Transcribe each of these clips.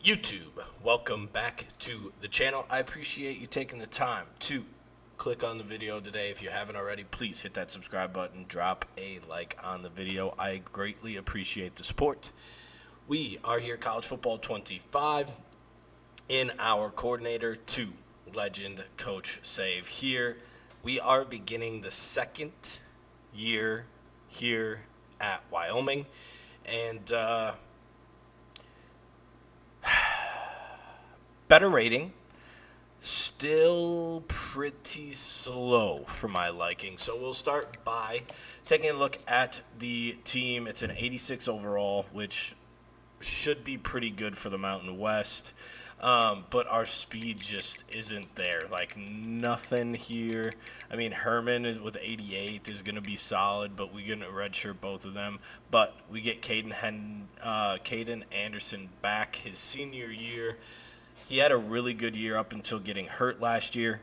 YouTube, welcome back to the channel. I appreciate you taking the time to click on the video today. If you haven't already, please hit that subscribe button, drop a like on the video. I greatly appreciate the support. We are here, College Football 25, in our Coordinator 2 Legend Coach Save. Here, we are beginning the second year here at Wyoming, and better rating, still pretty slow for my liking. So we'll start by taking a look at the team. It's an 86 overall, which should be pretty good for the Mountain West. But our speed just isn't there. Like, nothing here. I mean, Herman is with 88 is going to be solid, but we're going to redshirt both of them. But we get Caden Anderson back his senior year. He had a really good year up until getting hurt last year.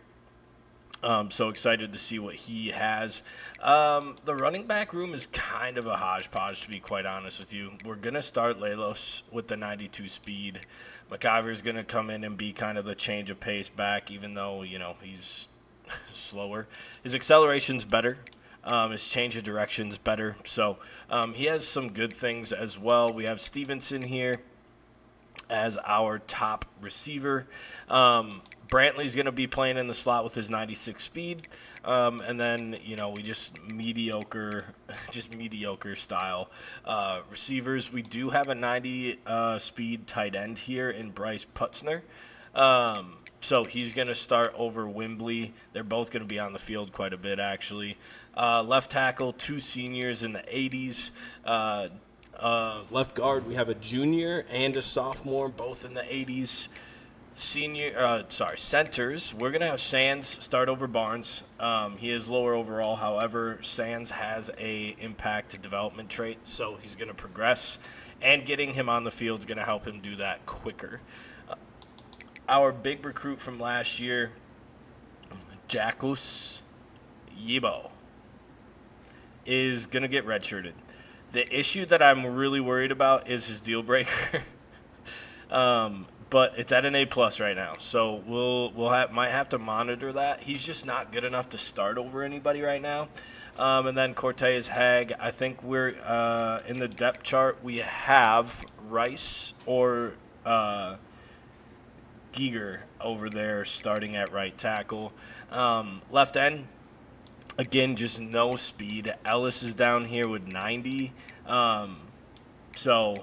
So excited to see what he has. The running back room is kind of a hodgepodge, to be quite honest with you. We're going to start Lelos with the 92 speed. McIver's going to come in and be kind of the change of pace back, even though, he's slower. His acceleration's better. His change of direction's better. So he has some good things as well. We have Stevenson here as our top receiver. Brantley's going to be playing in the slot with his 96 speed. And then, we just mediocre style receivers. We do have a 90 speed tight end here in Bryce Putzner. So he's going to start over Wimbley. They're both going to be on the field quite a bit, actually. Left tackle, two seniors in the 80s. Left guard, we have a junior and a sophomore, both in the 80s. Centers, we're going to have Sands start over Barnes. He is lower overall. However, Sands has a impact development trait, so he's going to progress, and getting him on the field is going to help him do that quicker. Our big recruit from last year, Jackus Yibo, is going to get redshirted. The issue that I'm really worried about is his deal breaker. But it's at an A+ right now, so might have to monitor that. He's just not good enough to start over anybody right now. And then Cortez Hag, I think we're in the depth chart. We have Rice or Giger over there starting at right tackle. Left end, again, just no speed. Ellis is down here with 90. So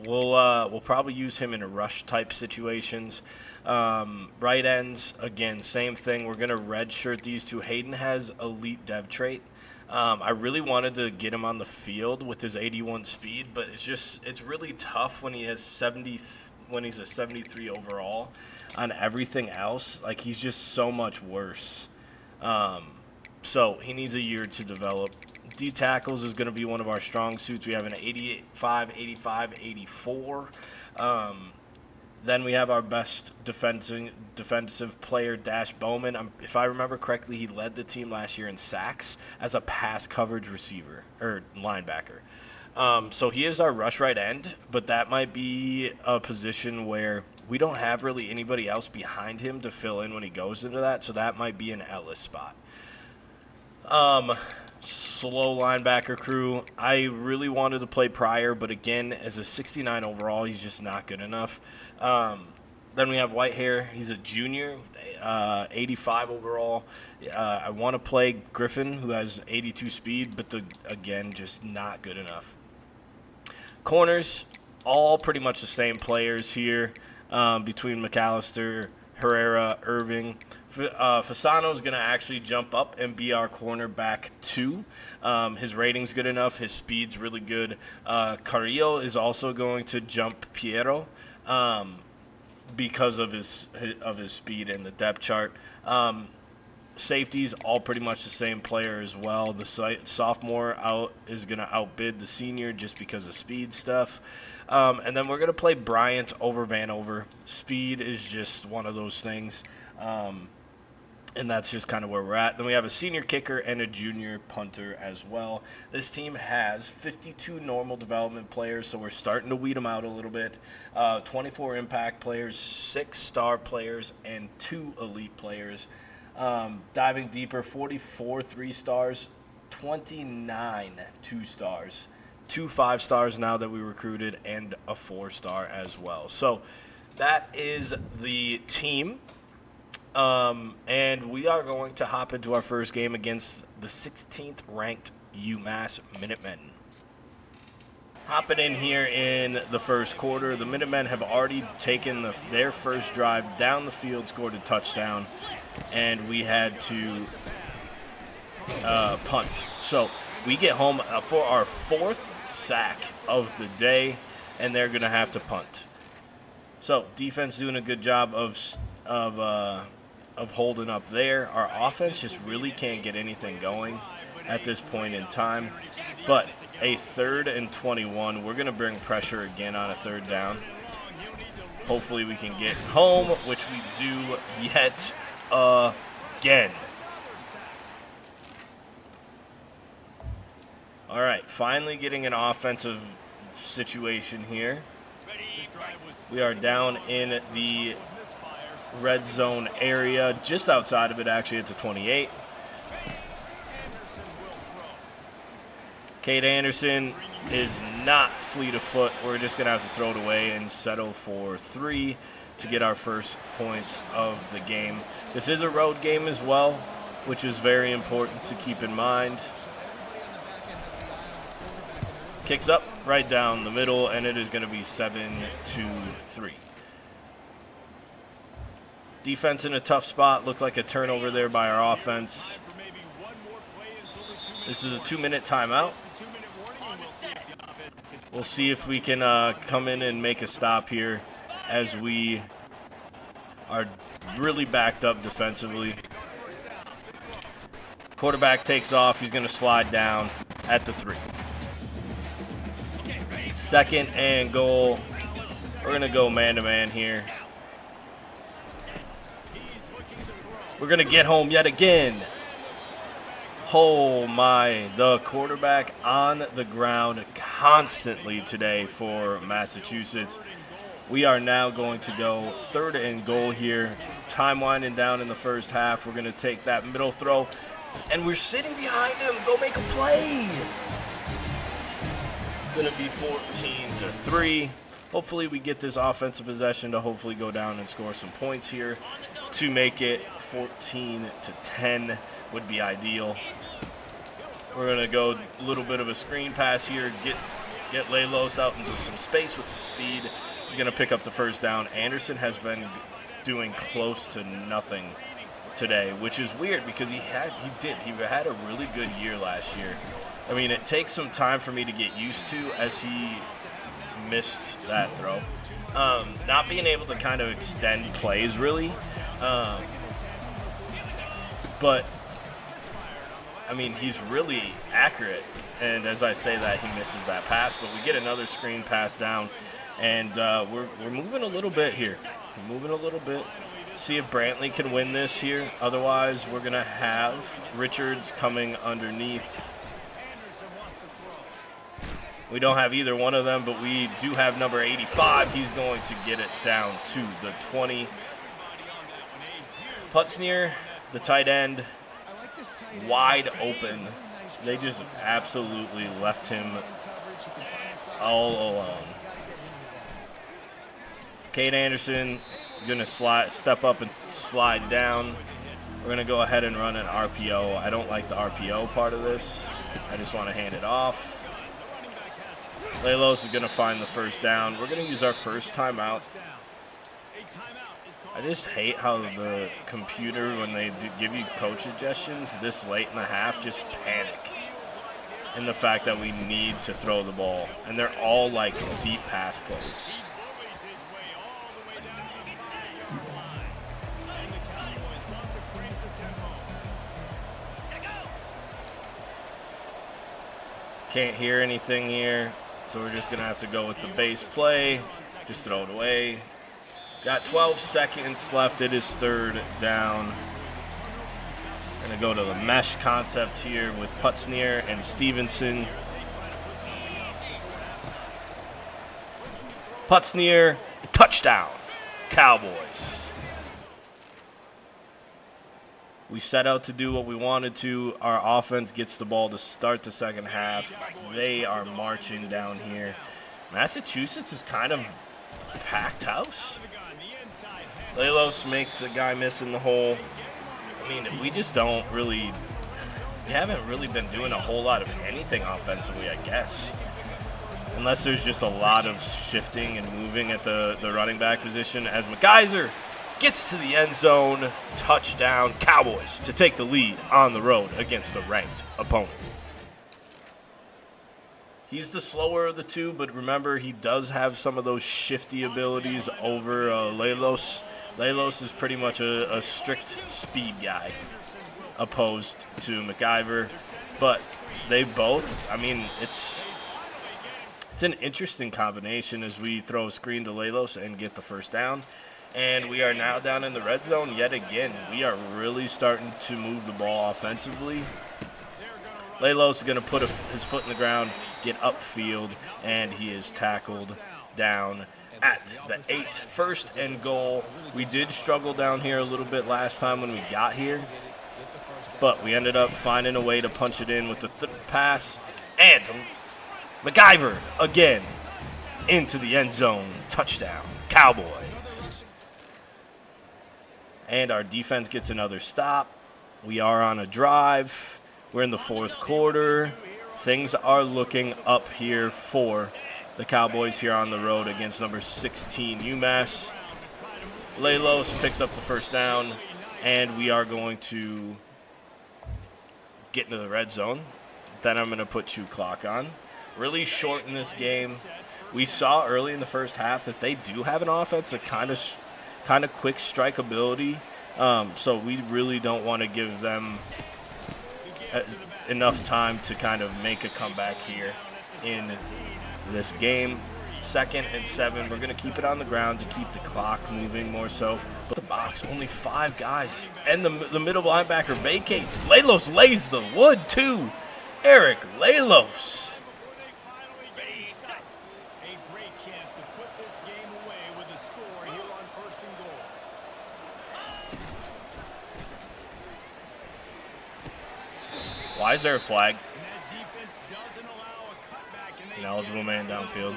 we'll probably use him in a rush type situations. Right ends, again, same thing. We're gonna redshirt these two. Hayden has elite dev trait. I really wanted to get him on the field with his 81 speed, but it's really tough when he has 70 when he's a 73 overall on everything else. Like, he's just so much worse. So he needs a year to develop. D tackles is going to be one of our strong suits. We have an 85, 85, 84. Then we have our best defensive player, Dash Bowman. If I remember correctly, he led the team last year in sacks as a pass coverage receiver or linebacker. So he is our rush right end, but that might be a position where we don't have really anybody else behind him to fill in when he goes into that, so that might be an Ellis spot. Slow linebacker crew. I really wanted to play Pryor, but again, as a 69 overall, he's just not good enough. Then we have Whitehair. He's a junior, 85 overall. I want to play Griffin, who has 82 speed, but again, just not good enough. Corners, all pretty much the same players here between McAllister, Herrera, Irving. Fasano is going to actually jump up and be our cornerback too. His rating's good enough. His speed's really good. Carrillo is also going to jump Piero because of his speed in the depth chart. Safeties, all pretty much the same player as well. The sophomore is going to outbid the senior just because of speed stuff. And then we're going to play Bryant over Vanover. Speed is just one of those things. And that's just kind of where we're at. Then we have a senior kicker and a junior punter as well. This team has 52 normal development players, so we're starting to weed them out a little bit. 24 impact players, 6 star players, and 2 elite players. Diving deeper, 44 3 stars, 29 2 stars, 2 5 stars now that we recruited, and a 4 star as well. So that is the team. And we are going to hop into our first game against the 16th ranked UMass Minutemen. Hopping in here in the first quarter, the Minutemen have already taken their first drive down the field, scored a touchdown, and we had to punt. So we get home for our 4th sack of the day, and they're going to have to punt. So defense doing a good job of holding up there. Our offense just really can't get anything going at this point in time. But a 3rd and 21, we're going to bring pressure again on a 3rd down. Hopefully we can get home, which we do yet again. All right, finally getting an offensive situation here. We are down in the red zone area, just outside of it, actually. It's a 28. Cade Anderson is not fleet of foot. We're just going to have to throw it away and settle for 3 to get our first points of the game. This is a road game as well, which is very important to keep in mind. Kicks up right down the middle, and it is going to be 7-3. Defense in a tough spot. Looked like a turnover there by our offense. This is a 2-minute timeout. We'll see if we can come in and make a stop here as we are really backed up defensively. Quarterback takes off. He's going to slide down at the 3. 2nd and goal. We're going to go man-to-man here. We're going to get home yet again. Oh my, the quarterback on the ground constantly today for Massachusetts. We are now going to go 3rd and goal here. Time winding down in the first half. We're going to take that middle throw, and we're sitting behind him. Go make a play. It's going to be 14-3. Hopefully we get this offensive possession to hopefully go down and score some points here to make it 14-10 would be ideal. We're going to go a little bit of a screen pass here, get Lelos out into some space with the speed. He's going to pick up the first down. Anderson has been doing close to nothing today, which is weird because he had a really good year last year. I mean, it takes some time for me to get used to as he missed that throw. Not being able to kind of extend plays really. But I mean, he's really accurate, and as I say that, he misses that pass, but we get another screen pass down, and we're moving a little bit here. We're moving a little bit. See if Brantley can win this here. Otherwise, we're going to have Richards coming underneath. We don't have either one of them, but we do have number 85. He's going to get it down to the 20. Putznier, the tight end, wide open. They just absolutely left him all alone. Cade Anderson going to step up and slide down. We're going to go ahead and run an RPO. I don't like the RPO part of this. I just want to hand it off. Lelos is going to find the first down. We're going to use our first timeout. I just hate how the computer, when they give you coach suggestions this late in the half, just panic in the fact that we need to throw the ball. And they're all like deep pass plays. Can't hear anything here, so we're just going to have to go with the base play. Just throw it away. Got 12 seconds left. It is 3rd down. Going to go to the mesh concept here with Putznier and Stevenson. Putznier, touchdown, Cowboys. We set out to do what we wanted to. Our offense gets the ball to start the second half. They are marching down here. Massachusetts is kind of a packed house. Lelos makes a guy miss in the hole. I mean, we haven't really been doing a whole lot of anything offensively, I guess. Unless there's just a lot of shifting and moving at the running back position as McGeyser gets to the end zone. Touchdown, Cowboys, to take the lead on the road against a ranked opponent. He's the slower of the two, but remember, he does have some of those shifty abilities over Lelos. Lelos is pretty much a strict speed guy, opposed to McIver. But they both, I mean, it's an interesting combination as we throw a screen to Lelos and get the first down. And we are now down in the red zone yet again. We are really starting to move the ball offensively. Lelos is going to put his foot in the ground, get upfield, and he is tackled down at the 8. First and goal. We did struggle down here a little bit last time when we got here, but we ended up finding a way to punch it in with the pass. And McIver again into the end zone. Touchdown, Cowboys. And our defense gets another stop. We are on a drive. We're in the fourth quarter. Things are looking up here for the Cowboys here on the road against number 16 UMass. Lelos picks up the first down, and we are going to get into the red zone. Then I'm going to put shoot clock on. Really short in this game. We saw early in the first half that they do have an offense that kind of quick strike ability. So we really don't want to give them enough time to kind of make a comeback here in this game. 2nd and 7. We're going to keep it on the ground to keep the clock moving more so. But the box, only 5 guys. And the middle linebacker vacates. Lelos lays the wood too. Eric Lelos. Why is there a flag? An eligible man downfield.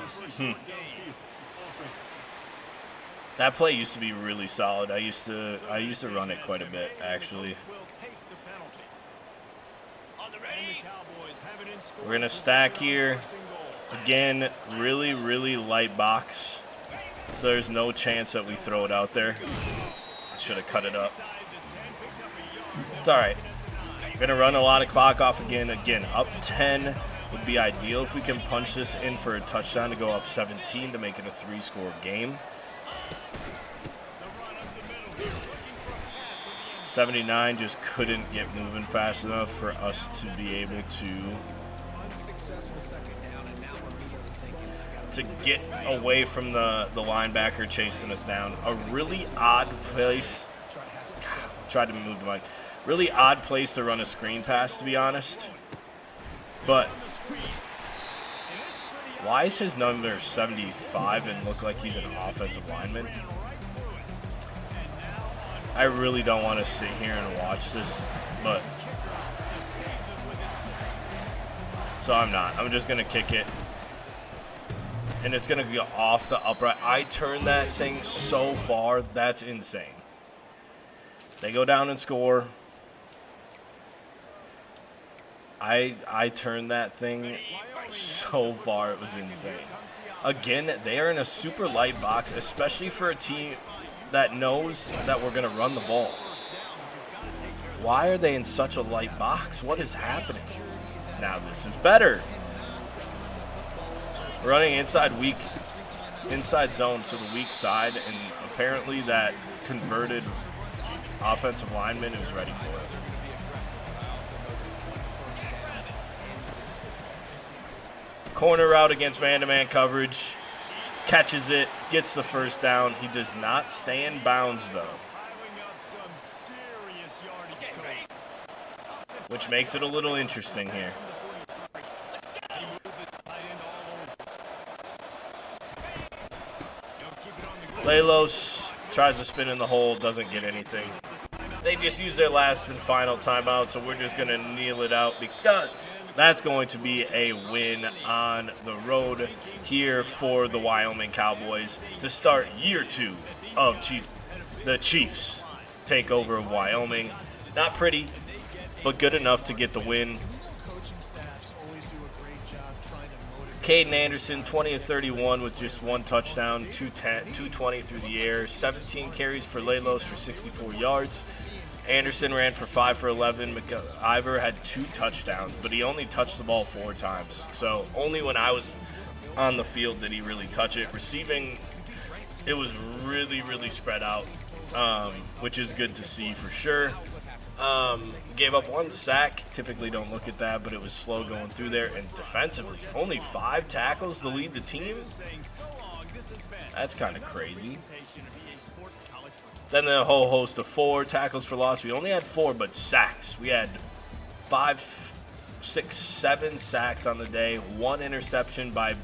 That play used to be really solid. I used to run it quite a bit, actually. We're gonna stack here. Again, really, really light box. So there's no chance that we throw it out there. I should have cut it up. It's all right. We're going to run a lot of clock off again. Again, up 10 would be ideal if we can punch this in for a touchdown to go up 17 to make it a 3-score game. 79 just couldn't get moving fast enough for us to be able to get away from the linebacker chasing us down. A really odd place. Tried to move the mic. Really odd place to run a screen pass, to be honest. But why is his number 75 and look like he's an offensive lineman? I really don't want to sit here and watch this, but so I'm not. I'm just going to kick it. And it's going to go off the upright. I turned that thing so far. That's insane. They go down and score. I turned that thing so far, it was insane. Again, they are in a super light box, especially for a team that knows that we're going to run the ball. Why are they in such a light box? What is happening? Now this is better. Running inside zone to the weak side, and apparently that converted offensive lineman who's ready for it. Corner route against man-to-man coverage. Catches it, gets the first down. He does not stay in bounds, though. which makes it a little interesting here. Lelos tries to spin in the hole, doesn't get anything. They just use their last and final timeout, so we're just going to kneel it out because that's going to be a win on the road here for the Wyoming Cowboys to start year 2 of the Chiefs takeover of Wyoming. Not pretty, but good enough to get the win. Caden Anderson, 20 of 31 with just 1 touchdown, 220 through the air, 17 carries for Lelos for 64 yards. Anderson ran for 5 for 11. Ivor had 2 touchdowns, but he only touched the ball 4 times. So only when I was on the field did he really touch it. Receiving, it was really, really spread out, which is good to see for sure. Gave up 1 sack. Typically don't look at that, but it was slow going through there. And defensively, only 5 tackles to lead the team. That's kind of crazy. Then the whole host of 4 tackles for loss. We only had 4, but sacks. We had 5, 6, 7 sacks on the day. 1 interception by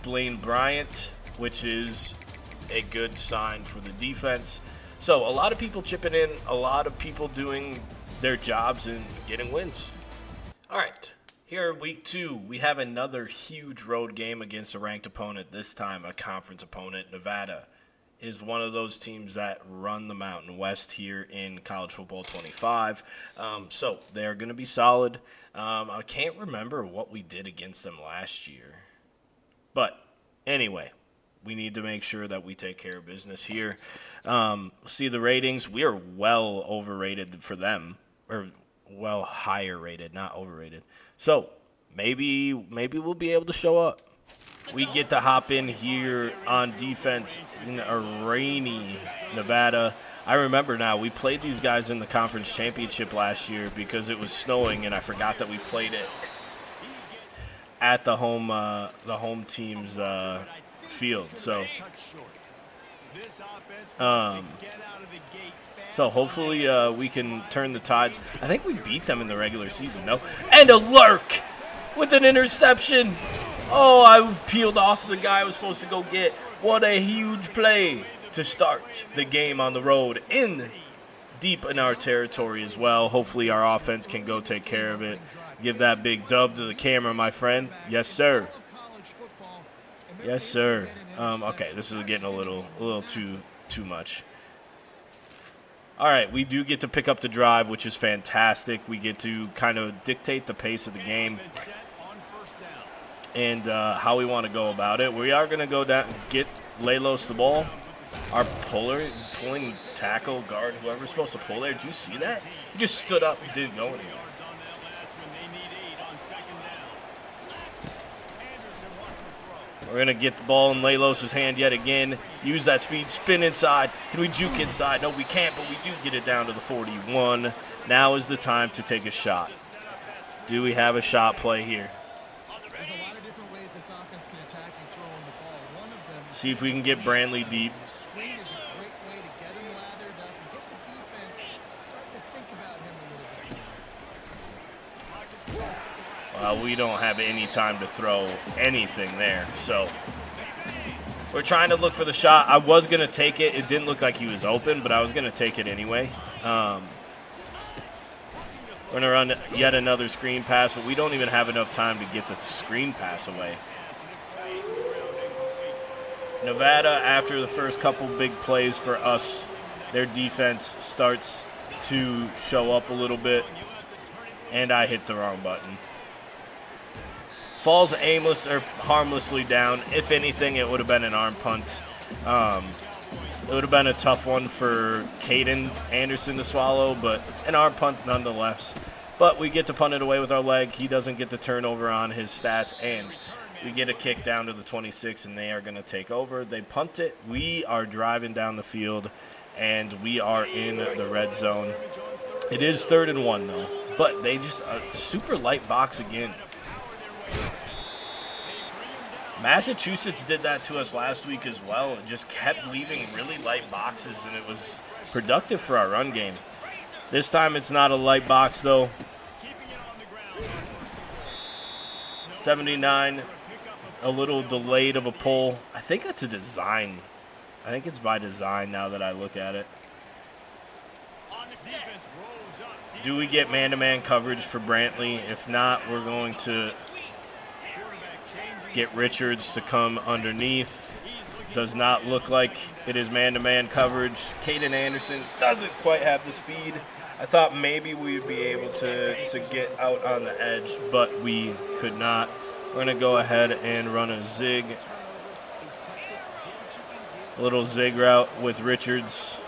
Blaine Bryant, which is a good sign for the defense. So a lot of people chipping in, a lot of people doing their jobs and getting wins. All right, here week 2, we have another huge road game against a ranked opponent, this time a conference opponent. Nevada is one of those teams that run the Mountain West here in College Football 25. So they're going to be solid. I can't remember what we did against them last year. But anyway, we need to make sure that we take care of business here. See the ratings. We are well overrated for them, or well higher rated, not overrated. So maybe we'll be able to show up. We get to hop in here on defense in a rainy Nevada. I remember now, we played these guys in the conference championship last year because it was snowing, and I forgot that we played it at the home team's field. So hopefully we can turn the tides. I think we beat them in the regular season, no? And a lurk with an interception. Oh, I peeled off the guy I was supposed to go get. What a huge play to start the game on the road deep in our territory as well. Hopefully our offense can go take care of it. Give that big dub to the camera, my friend. Yes, sir. Yes, sir. Okay, this is getting a little too much. All right, we do get to pick up the drive, which is fantastic. We get to kind of dictate the pace of the game and how we want to go about it. We are going to go down, get Lelos the ball. Our pulling tackle, guard, whoever's supposed to pull there. Did you see that? He just stood up and didn't go anywhere. We're going to get the ball in Lelos' hand yet again. Use that speed, spin inside. Can we juke inside? No, we can't, but we do get it down to the 41. Now is the time to take a shot. Do we have a shot play here? There's a lot of different ways this offense can attack you throwing the ball. One of them, see if we can get Brandley deep. Screen is a great way to get him lathered up and get the defense starting to think about him a little bit. We don't have any time to throw anything there. So we're trying to look for the shot. I was going to take it. It didn't look like he was open, but I was going to take it anyway. We're going to run yet another screen pass, but we don't even have enough time to get the screen pass away. Nevada, after the first couple big plays for us, their defense starts to show up a little bit, and I hit the wrong button. Falls aimless or harmlessly down. If anything, it would have been an arm punt. It would have been a tough one for Caden Anderson to swallow, but an arm punt nonetheless. But we get to punt it away with our leg. He doesn't get the turnover on his stats, and we get a kick down to the 26, and they are going to take over. They punt it. We are driving down the field, and we are in the red zone. It is 3rd and 1, though, but they just a super light box again. Massachusetts did that to us last week as well and just kept leaving really light boxes, and it was productive for our run game. This time it's not a light box, though. 79, a little delayed of a pull. I think that's a design. I think it's by design now that I look at it. Do we get man-to-man coverage for Brantley? If not, we're going to get Richards to come underneath. Does not look like it is man-to-man coverage. Caden Anderson doesn't quite have the speed. I thought maybe we'd be able to get out on the edge, but we could not. We're going to go ahead and run a zig. A little zig route with Richards.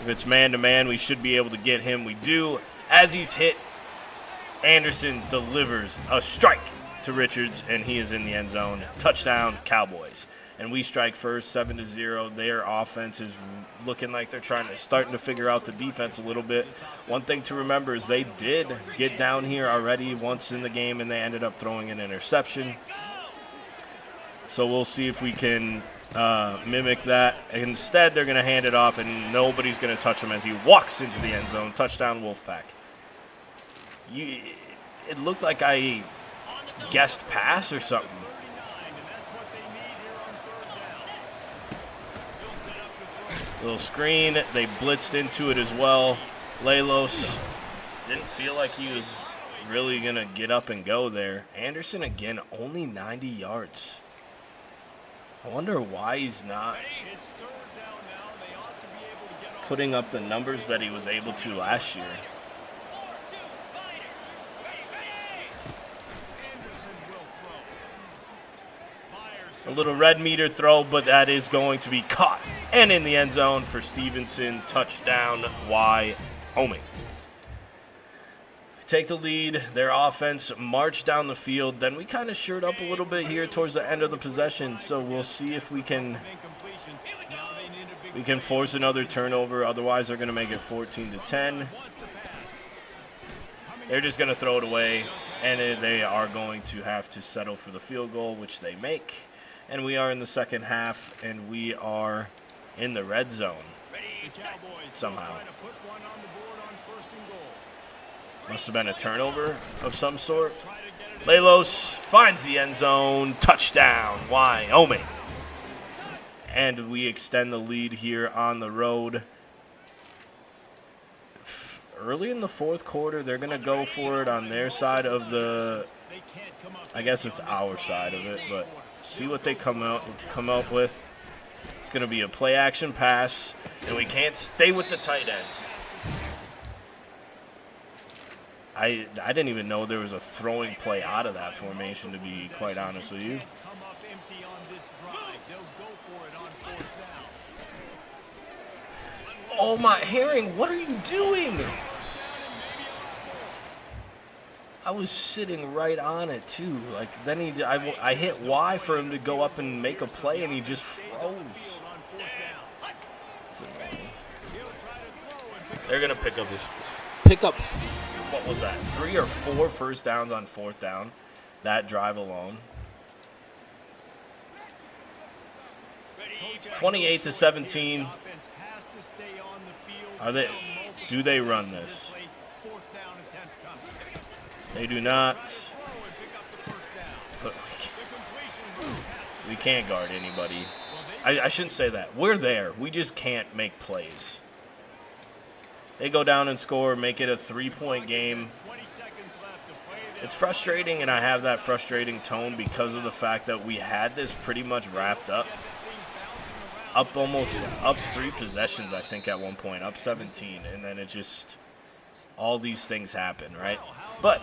If it's man-to-man, we should be able to get him. We do. As he's hit, Anderson delivers a strike to Richards, and he is in the end zone. Touchdown, Cowboys. And we strike first, 7-0. Their offense is looking like they're starting to figure out the defense a little bit. One thing to remember is they did get down here already once in the game, and they ended up throwing an interception. So we'll see if we can mimic that. Instead, they're going to hand it off, and nobody's going to touch him as he walks into the end zone. Touchdown, Wolfpack. It looked like I guessed pass or something. Little screen. They blitzed into it as well. Lelos didn't feel like he was really going to get up and go there. Anderson, again, only 90 yards. I wonder why he's not putting up the numbers that he was able to last year. A little red meter throw, but that is going to be caught and in the end zone for Stevenson. Touchdown, Wyoming. Take the lead. Their offense marched down the field. Then we kind of shored up a little bit here towards the end of the possession. So we'll see if we can force another turnover. Otherwise, they're going to make it 14-10. They're just going to throw it away, and they are going to have to settle for the field goal, which they make. And we are in the second half, and we are in the red zone somehow. Must have been a turnover of some sort. Lelos finds the end zone. Touchdown, Wyoming. And we extend the lead here on the road. Early in the fourth quarter, they're going to go for it on their side of the, I guess it's our side of it, but see what they come out with. It's going to be a play action pass, and we can't stay with the tight end. I didn't even know there was a throwing play out of that formation, to be quite honest with you. Oh my, Herring, what are you doing? I was sitting right on it too. Like then I hit Y for him to go up and make a play, and he just froze. They're gonna pick up what was that? 3 or 4 first downs on fourth down. That drive alone. 28-17. Do they run this? They do not. We can't guard anybody. I shouldn't say that. We're there. We just can't make plays. They go down and score, make it a 3-point game. It's frustrating, and I have that frustrating tone because of the fact that we had this pretty much wrapped up. Up 3 possessions, I think, at one point. Up 17, and then it just, all these things happen, right? But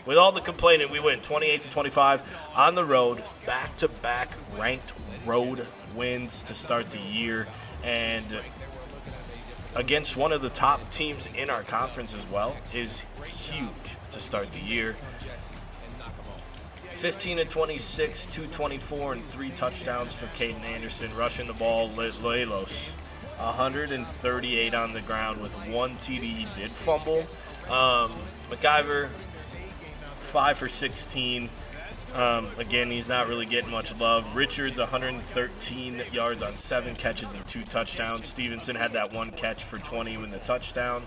with all the complaining, we win 28-25 on the road, back-to-back ranked road wins to start the year, and against one of the top teams in our conference as well is huge to start the year. 15-26, 224, and 3 touchdowns for Caden Anderson. Rushing the ball, Lelos. 138 on the ground with 1 TD. He did fumble. McIver, 5 for 16. Again, he's not really getting much love. Richards, 113 yards on 7 catches and 2 touchdowns. Stevenson had that 1 catch for 20 with the touchdown.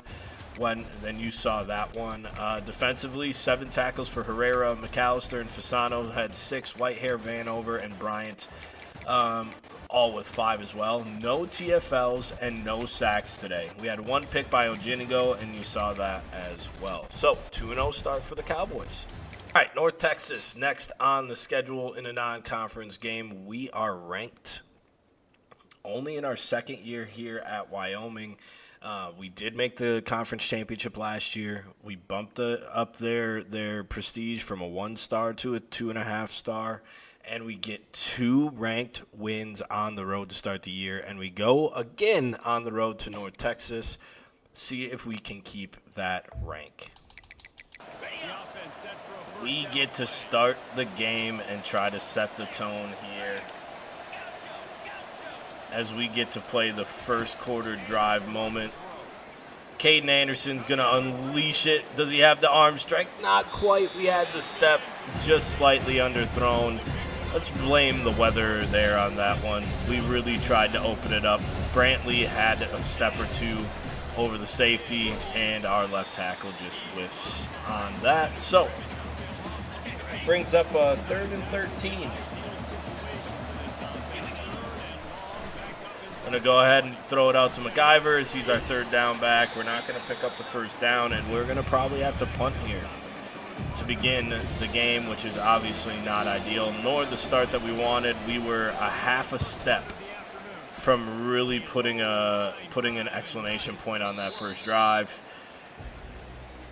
Then you saw that one. Defensively, 7 tackles for Herrera. McAllister and Fasano had 6. Whitehair, Vanover, and Bryant, all with 5 as well. No TFLs and no sacks today. We had 1 pick by Ojinigo, and you saw that as well. So, 2-0 start for the Cowboys. All right, North Texas next on the schedule in a non-conference game. We are ranked only in our second year here at Wyoming. We did make the conference championship last year. We bumped up their prestige from a 1-star to a 2.5-star, and we get 2 ranked wins on the road to start the year, and we go again on the road to North Texas, see if we can keep that rank. We get to start the game and try to set the tone here as we get to play the first quarter drive moment. Caden Anderson's going to unleash it. Does he have the arm strength? Not quite. We had the step just slightly underthrown. Let's blame the weather there on that one. We really tried to open it up. Brantley had a step or 2 over the safety, and our left tackle just whiffs on that. So, brings up a 3rd and 13. I'm going to go ahead and throw it out to McIvers. He's our 3rd down back. We're not going to pick up the first down, and we're going to probably have to punt here to begin the game, which is obviously not ideal, nor the start that we wanted. We were a half a step from really putting an exclamation point on that first drive.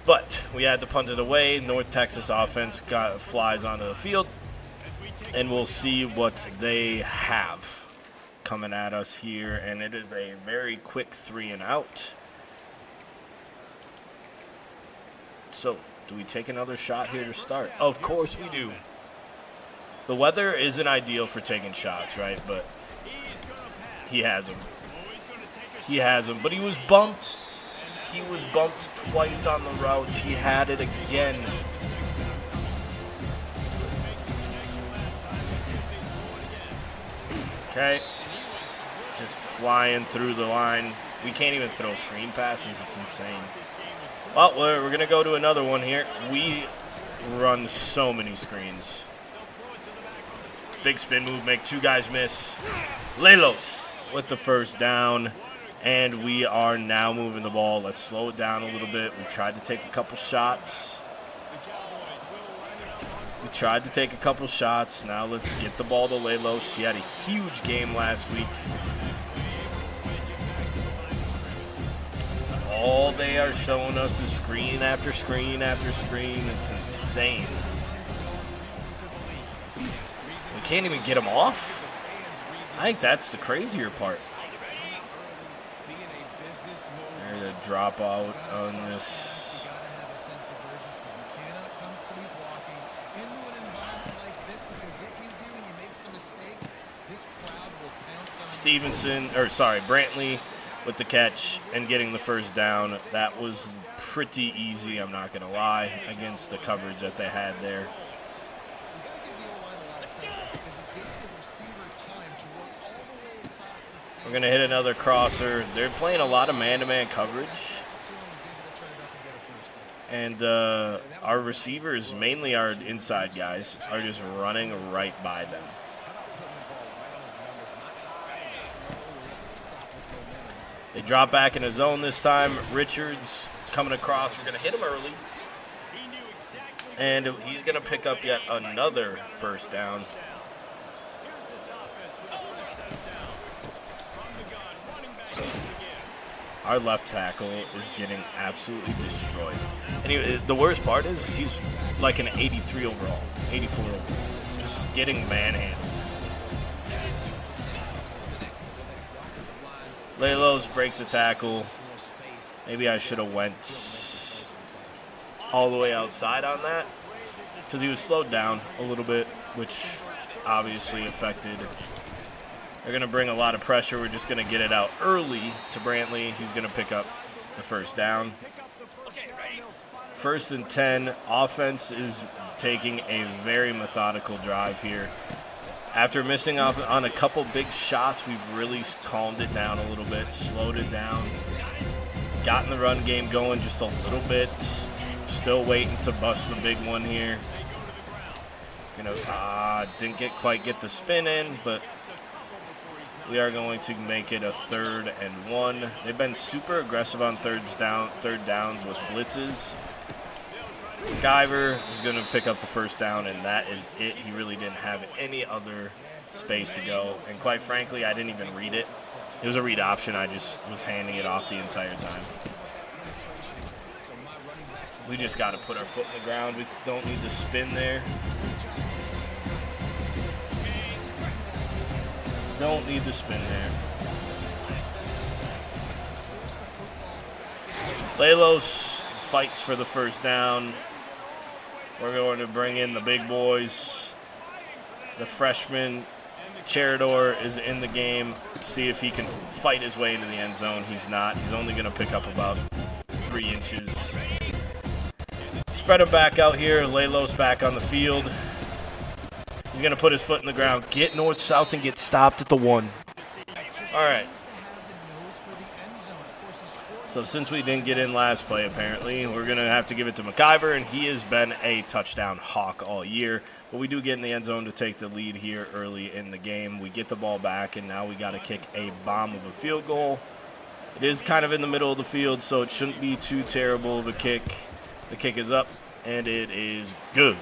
But we had to punt it away. North Texas offense flies onto the field, and we'll see what they have coming at us here. And it is a very quick 3-and-out. So, do we take another shot here to start? Of course we do. The weather isn't ideal for taking shots, right? But he has them. He has them. But he was bumped. He was bumped twice on the route. He had it again. Okay. Just flying through the line. We can't even throw screen passes. It's insane. Well, we're going to go to another one here. We run so many screens. Big spin move, make 2 guys miss. Lelos with the first down. And we are now moving the ball. Let's slow it down a little bit. We tried to take a couple shots. Now let's get the ball to Lelos. He had a huge game last week. All they are showing us is screen after screen after screen. It's insane. We can't even get him off. I think that's the crazier part. There's a drop out on this. Brantley with the catch and getting the first down. That was pretty easy, I'm not going to lie, against the coverage that they had there. We're going to hit another crosser. They're playing a lot of man-to-man coverage. And our receivers, mainly our inside guys, are just running right by them. They drop back in a zone this time. Richards coming across. We're going to hit him early. And he's going to pick up yet another first down. Our left tackle is getting absolutely destroyed. And the worst part is he's like an 83 overall, 84 overall. Just getting manhandled. Lelos breaks the tackle. Maybe I should have went all the way outside on that because he was slowed down a little bit, which obviously affected. They're going to bring a lot of pressure. We're just going to get it out early to Brantley. He's going to pick up the first down. 1st and 10. Offense is taking a very methodical drive here. After missing off on a couple big shots, we've really calmed it down a little bit, slowed it down, gotten the run game going just a little bit. Still waiting to bust the big one here. Didn't quite get the spin in, but we are going to make it a 3rd and 1. They've been super aggressive on third downs with blitzes. Guyver is going to pick up the first down, and that is it. He really didn't have any other space to go. And quite frankly, I didn't even read it. It was a read option. I just was handing it off the entire time. We just got to put our foot in the ground. We don't need to spin there. Don't need to spin there. Lelos fights for the first down. We're going to bring in the big boys. The freshman, Cherador, is in the game. See if he can fight his way into the end zone. He's not. He's only going to pick up about 3 inches. Spread him back out here. Lelos back on the field. He's going to put his foot in the ground, get north-south, and get stopped at the 1. All right. So since we didn't get in last play, apparently, we're going to have to give it to McIver, and he has been a touchdown hawk all year. But we do get in the end zone to take the lead here early in the game. We get the ball back, and now we got to kick a bomb of a field goal. It is kind of in the middle of the field, so it shouldn't be too terrible of a kick. The kick is up, and it is good.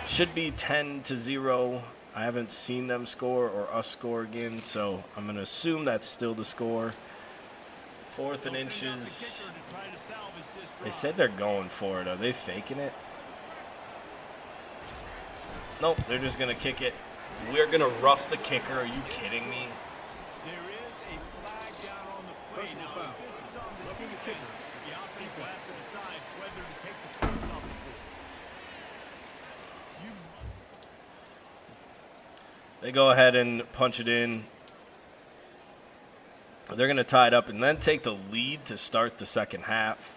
Should be 10-0. I haven't seen them score or us score again, so I'm going to assume that's still the score. 4th and inches. They said they're going for it. Are they faking it? Nope, they're just going to kick it. We're going to rough the kicker. Are you kidding me? There is a flag down on the play. Now, this is on the defense. The offense will have to decide whether to take the points off the board. They go ahead and punch it in. They're going to tie it up and then take the lead to start the second half.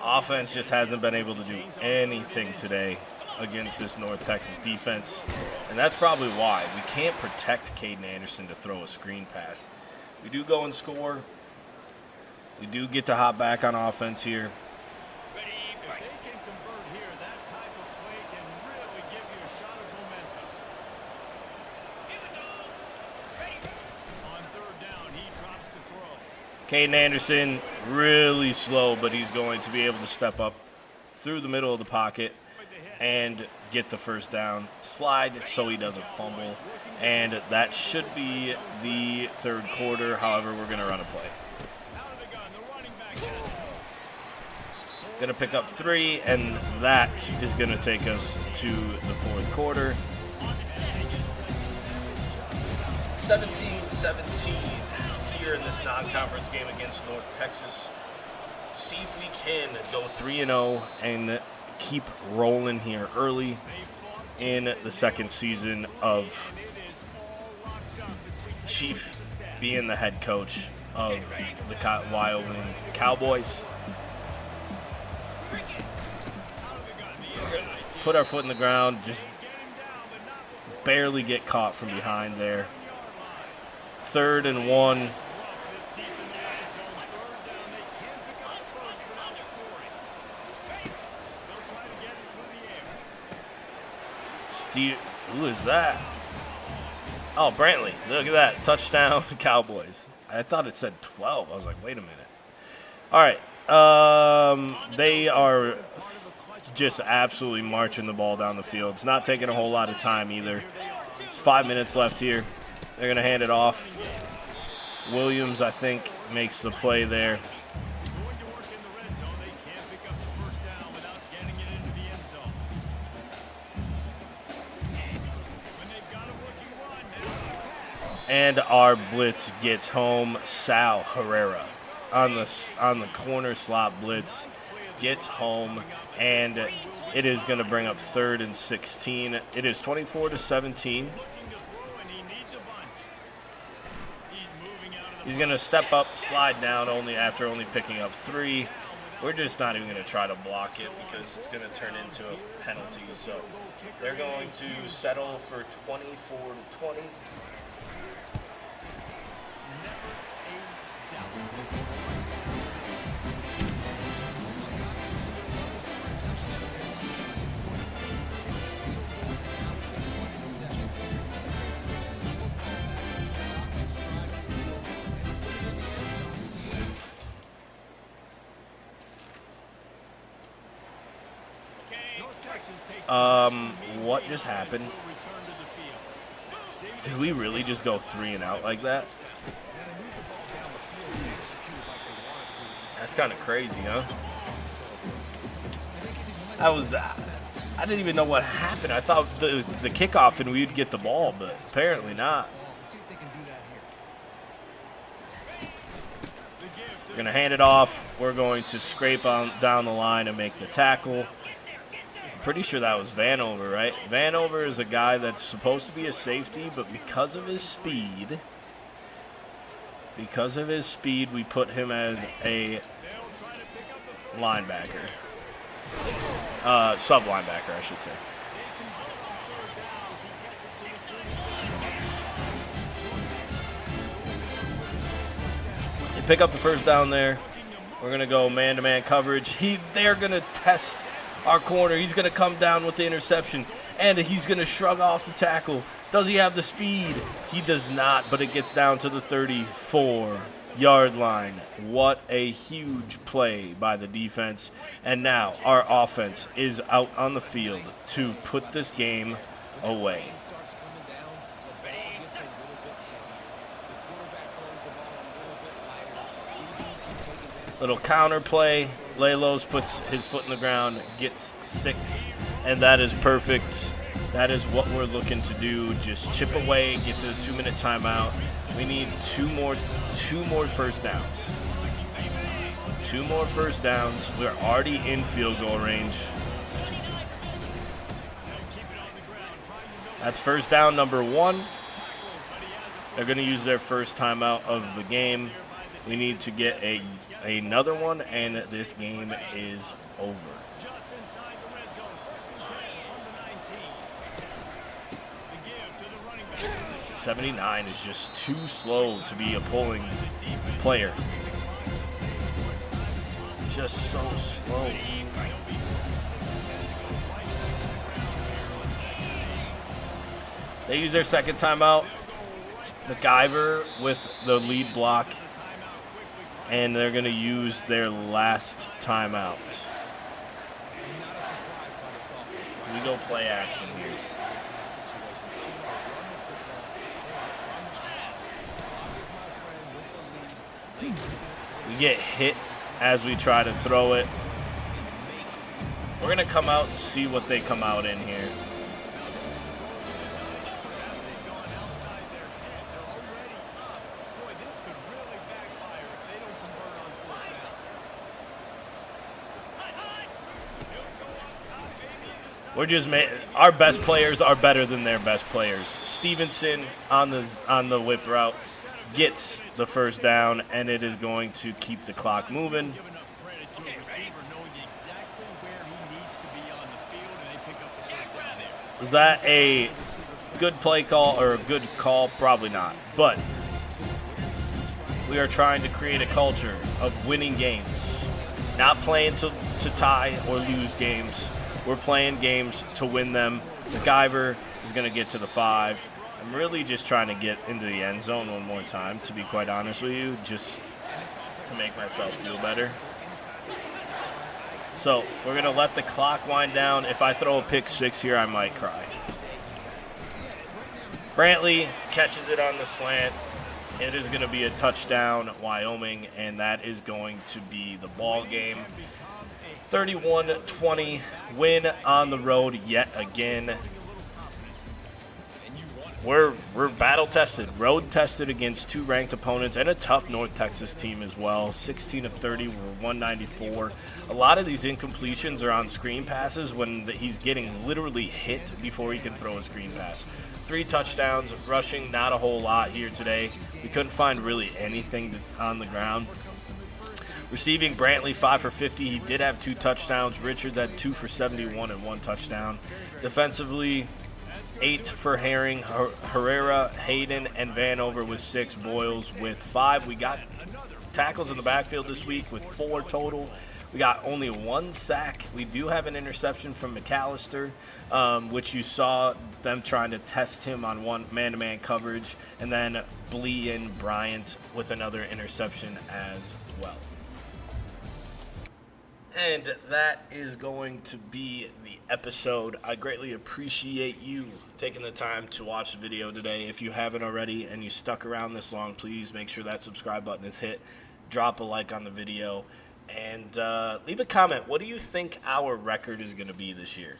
Offense just hasn't been able to do anything today against this North Texas defense, and that's probably why. We can't protect Caden Anderson to throw a screen pass. We do go and score. We do get to hop back on offense here. Caden Anderson, really slow, but he's going to be able to step up through the middle of the pocket and get the first down. Slide so he doesn't fumble. And that should be the 3rd quarter. However, we're going to run a play. Going to pick up 3, and that is going to take us to the 4th quarter. 17-17. In this non-conference game against North Texas. See if we can go 3-0 and keep rolling here early in the 2nd season of Chief being the head coach of the Wyoming Cowboys. Put our foot in the ground, just barely get caught from behind there. 3rd and 1. Who is that? Oh, Brantley. Look at that. Touchdown, Cowboys. I thought it said 12. I was like, wait a minute. All right. They are just absolutely marching the ball down the field. It's not taking a whole lot of time either. It's 5 minutes left here. They're going to hand it off. Williams, I think, makes the play there. And our blitz gets home. Sal Herrera on the corner slot blitz gets home, and it is going to bring up 3rd and 16. It is 24-17. He's going to step up, slide down only picking up 3. We're just not even going to try to block it because it's going to turn into a penalty. So they're going to settle for 24-20. What just happened? Did we really just go 3 and out like that? That's kind of crazy, huh? I didn't even know what happened. I thought the kickoff and we'd get the ball, but apparently not. We're going to hand it off. We're going to scrape down the line and make the tackle. Pretty sure that was Vanover, right? Vanover is a guy that's supposed to be a safety, but because of his speed, we put him as a linebacker. Sub-linebacker, I should say. They pick up the first down there. We're going to go man-to-man coverage. They're going to test our corner. He's going to come down with the interception, and he's going to shrug off the tackle. Does he have the speed? He does not, but it gets down to the 34-yard line. What a huge play by the defense. And now our offense is out on the field to put this game away. Little counter play. Lelos puts his foot in the ground, gets 6, and that is perfect. That is what we're looking to do. Just chip away, get to the 2-minute timeout. We need two more first downs. 2 more first downs. We're already in field goal range. That's first down number 1. They're going to use their first timeout of the game. We need to get another one, and this game is over. .79 is just too slow to be a pulling player. Just so slow. They use their second timeout. MacGyver with the lead block. And they're going to use their last timeout. Do we go play action here? We get hit as we try to throw it. We're going to come out and see what they come out in here. Our best players are better than their best players. Stevenson on the whip route gets the first down, and it is going to keep the clock moving. Was that a good play call or a good call? Probably not. But we are trying to create a culture of winning games, not playing to tie or lose games. We're playing games to win them. MacGyver is going to get to the 5. I'm really just trying to get into the end zone one more time, to be quite honest with you, just to make myself feel better. So we're going to let the clock wind down. If I throw a pick 6 here, I might cry. Brantley catches it on the slant. It is going to be a touchdown, Wyoming, and that is going to be the ball game. 31-20 win on the road yet again. We're battle tested, road tested against 2 ranked opponents and a tough North Texas team as well. 16 of 30, we're 194. A lot of these incompletions are on screen passes when he's getting literally hit before he can throw a screen pass. 3 touchdowns, rushing not a whole lot here today. We couldn't find really anything on the ground. Receiving, Brantley 5 for 50. He did have 2 touchdowns. Richards had 2 for 71 and 1 touchdown. Defensively, 8 for Herring, Herrera, Hayden, and Vanover with 6. Boyles with 5. We got tackles in the backfield this week with 4 total. We got only 1 sack. We do have an interception from McAllister, which you saw them trying to test him on one man-to-man coverage, and then Blee and Bryant with another interception as well. And that is going to be the episode. I greatly appreciate you taking the time to watch the video today. If you haven't already and you stuck around this long, please make sure that subscribe button is hit. Drop a like on the video. And leave a comment. What do you think our record is going to be this year?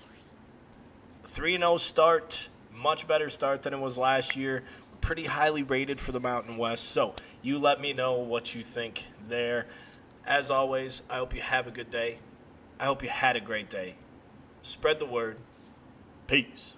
3-0 start. Much better start than it was last year. Pretty highly rated for the Mountain West. So you let me know what you think there. As always, I hope you have a good day. I hope you had a great day. Spread the word. Peace.